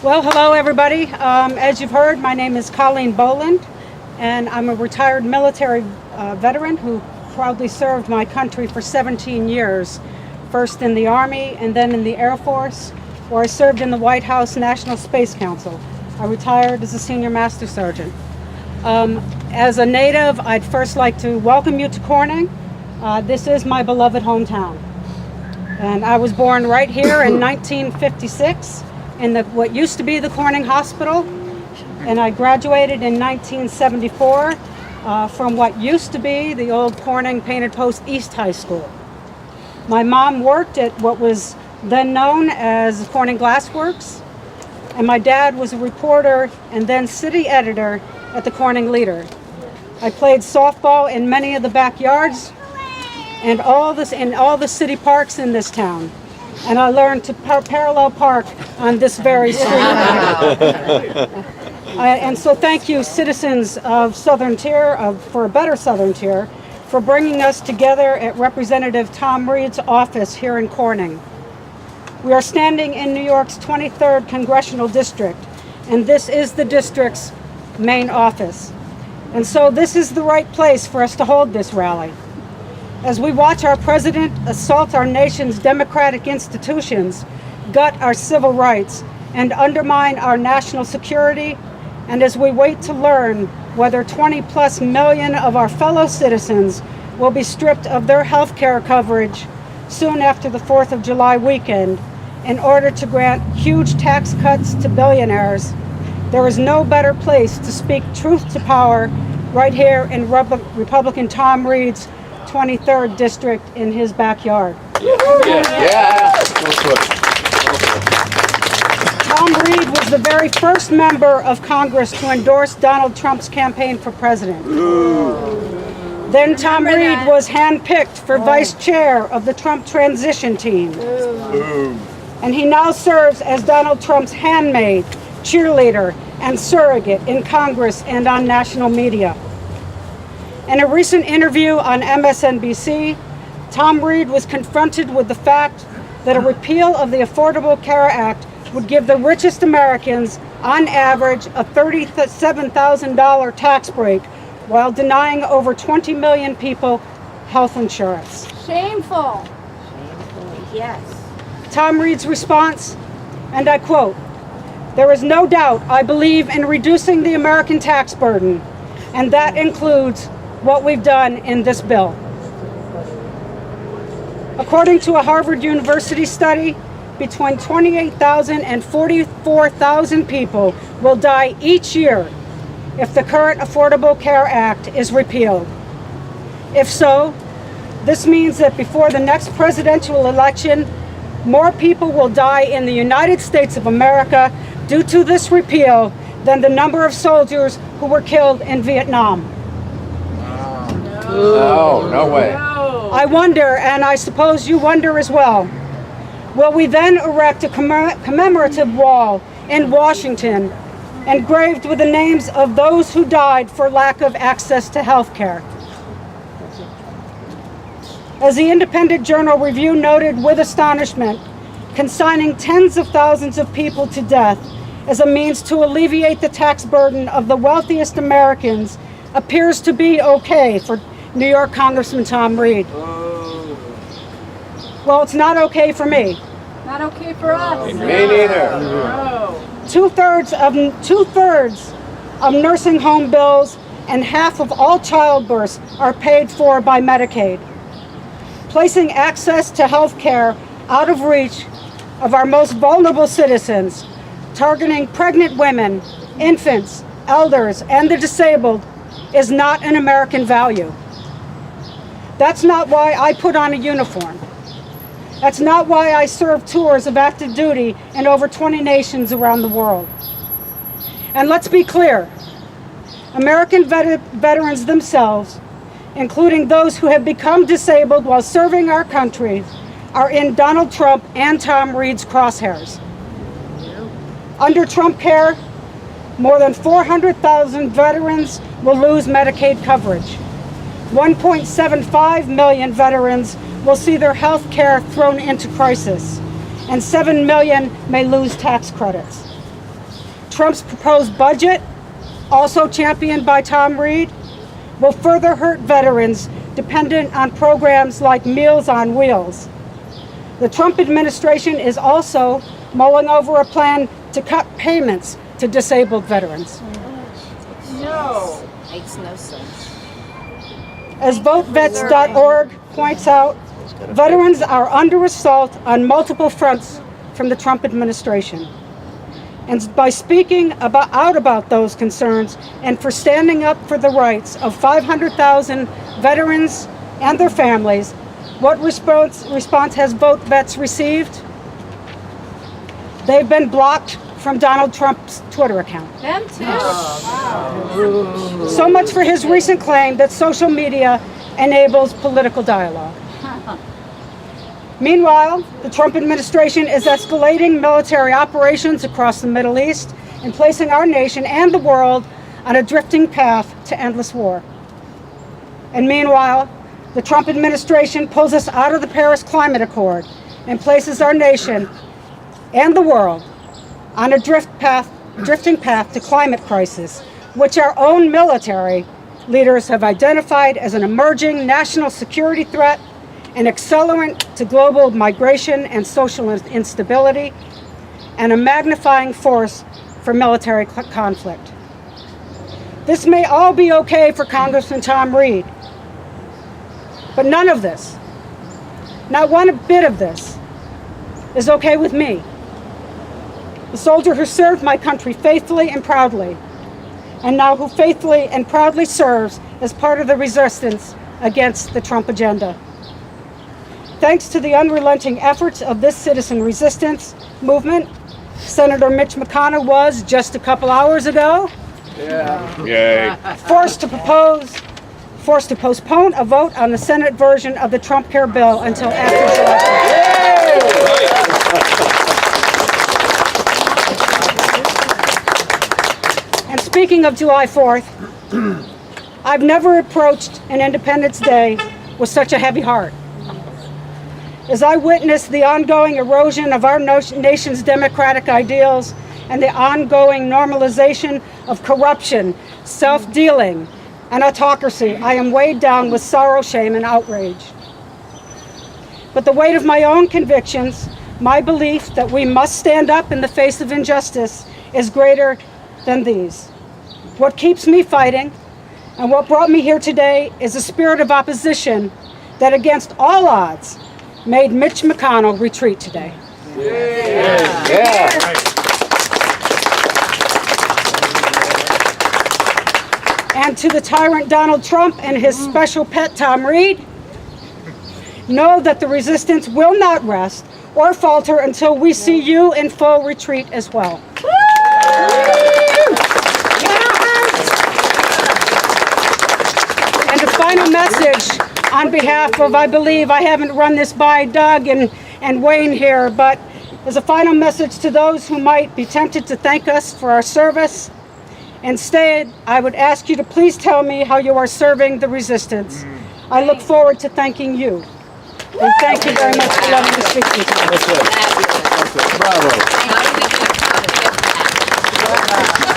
Well, hello everybody. As you've heard, my name is Colleen Boland, and I'm a retired military veteran who proudly served my country for 17 years, first in the Army and then in the Air Force, where I served in the White House National Space Council. I retired as a Senior Master Sergeant. As a native, I'd first like to welcome you to Corning. This is my beloved hometown. And I was born right here in 1956 in what used to be the Corning Hospital, and I graduated in 1974 from what used to be the old Corning Painted Post East High School. My mom worked at what was then known as Corning Glass Works, and my dad was a reporter and then city editor at the Corning Leader. I played softball in many of the backyards and in all the city parks in this town. And I learned to parallel park on this very street. And so thank you, citizens of Southern Tier, for a better Southern Tier, for bringing us together at Representative Tom Reed's office here in Corning. We are standing in New York's 23rd Congressional District, and this is the district's main office. And so this is the right place for us to hold this rally. As we watch our president assault our nation's democratic institutions, gut our civil rights, and undermine our national security, and as we wait to learn whether 20+ million of our fellow citizens will be stripped of their health care coverage soon after the 4th of July weekend in order to grant huge tax cuts to billionaires, there is no better place to speak truth to power right here in Republican Tom Reed's 23rd district in his backyard. Yeah. Tom Reed was the very first member of Congress to endorse Donald Trump's campaign for president. Then Tom Reed was handpicked for vice chair of the Trump transition team. And he now serves as Donald Trump's handmaid, cheerleader, and surrogate in Congress and on national media. In a recent interview on MSNBC, Tom Reed was confronted with the fact that a repeal of the Affordable Care Act would give the richest Americans, on average, a $37,000 tax break, while denying over 20 million people health insurance. Shameful. Shameful, yes. Tom Reed's response, and I quote, "There is no doubt I believe in reducing the American tax burden, and that includes what we've done in this bill." According to a Harvard University study, between 28,000 and 44,000 people will die each year if the current Affordable Care Act is repealed. If so, this means that before the next presidential election, more people will die in the United States of America due to this repeal than the number of soldiers who were killed in Vietnam. No way. I wonder, and I suppose you wonder as well, will we then erect a commemorative wall in Washington engraved with the names of those who died for lack of access to health care? As the Independent Journal Review noted with astonishment, consigning tens of thousands of people to death as a means to alleviate the tax burden of the wealthiest Americans appears to be okay for New York Congressman Tom Reed. Well, it's not okay for me. Not okay for us. Me neither. No. Two-thirds of nursing home bills and half of all childbirths are paid for by Medicaid, placing access to health care out of reach of our most vulnerable citizens, targeting pregnant women, infants, elders, and the disabled is not an American value. That's not why I put on a uniform. That's not why I serve tours of active duty in over 20 nations around the world. And let's be clear, American veterans themselves, including those who have become disabled while serving our country, are in Donald Trump and Tom Reed's crosshairs. Under Trump Care, more than 400,000 veterans will lose Medicaid coverage. 1.75 million veterans will see their health care thrown into crisis, and 7 million may lose tax credits. Trump's proposed budget, also championed by Tom Reed, will further hurt veterans dependent on programs like Meals on Wheels. The Trump administration is also mulling over a plan to cut payments to disabled veterans. No. Makes no sense. As votevets.org points out, veterans are under assault on multiple fronts from the Trump administration. And by speaking out about those concerns and for standing up for the rights of 500,000 veterans and their families, what response has Vote Vets received? They've been blocked from Donald Trump's Twitter account. Them too. So much for his recent claim that social media enables political dialogue. Meanwhile, the Trump administration is escalating military operations across the Middle East and placing our nation and the world on a drifting path to endless war. And meanwhile, the Trump administration pulls us out of the Paris Climate Accord and places our nation and the world on a drifting path to climate crisis, which our own military leaders have identified as an emerging national security threat, an accelerant to global migration and social instability, and a magnifying force for military conflict. This may all be okay for Congressman Tom Reed, but none of this, not one bit of this, is okay with me, the soldier who served my country faithfully and proudly, and now who faithfully and proudly serves as part of the resistance against the Trump agenda. Thanks to the unrelenting efforts of this citizen resistance movement, Senator Mitch McConnell was, just a couple hours ago, Yay. forced to postpone a vote on the Senate version of the Trump Care bill until after July 4th. And speaking of July 4th, I've never approached an Independence Day with such a heavy heart. As I witnessed the ongoing erosion of our nation's democratic ideals and the ongoing normalization of corruption, self-dealing, and autocracy, I am weighed down with sorrow, shame, and outrage. But the weight of my own convictions, my belief that we must stand up in the face of injustice, is greater than these. What keeps me fighting and what brought me here today is a spirit of opposition that, against all odds, made Mitch McConnell retreat today. Yeah. And to the tyrant Donald Trump and his special pet Tom Reed, know that the resistance will not rest or falter until we see you in full retreat as well. And a final message on behalf of, I believe, I haven't run this by Doug and Wayne here, but as a final message to those who might be tempted to thank us for our service, instead, I would ask you to please tell me how you are serving the resistance. I look forward to thanking you. And thank you very much for letting me speak to you today. Bravo. How do we get out of it?